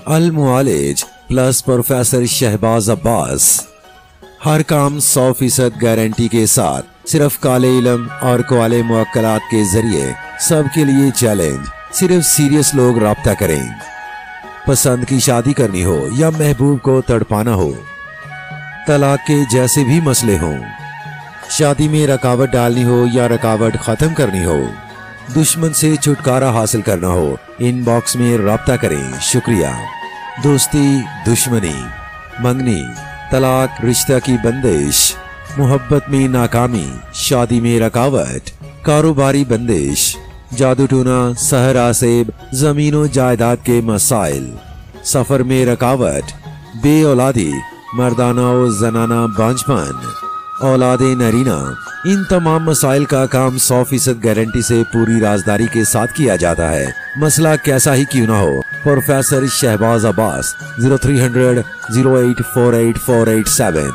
अल मुआलिज plus professor Shahbaz Abbas. हर काम 100% guarantee के साथ, सिर्फ काले इल्म और काले मुअक्कलात के जरिए, सबके लिए चैलेंज। सिर्फ सीरियस लोग राब्ता करें। पसंद की शादी करनी हो या महबूब को तड़पाना हो, तलाक के जैसे भी मसले हों, शादी में रकावट डालनी हो या रकावट खत्म करनी हो, दुश्मन से छुटकारा हासिल करना हो, इनबॉक्स में राब्ता करें। शुक्रिया। दोस्ती, दुश्मनी, मंगनी, तलाक, रिश्ता की बंदिश, मोहब्बत में नाकामी, शादी में रकावट, कारोबारी बंदिश, जादू टूना, सहर आसेब, जमीनों जायदाद के मसाइल, सफर में रकावट, बे औलादी, मर्दाना और जनाना बांझपन, औलादे नरीना, इन तमाम मसाइल का काम 100% गारंटी से पूरी राजदारी के साथ किया जाता है। मसला कैसा ही क्यों ना हो, प्रोफेसर शहबाज अब्बास 0300 0848 487।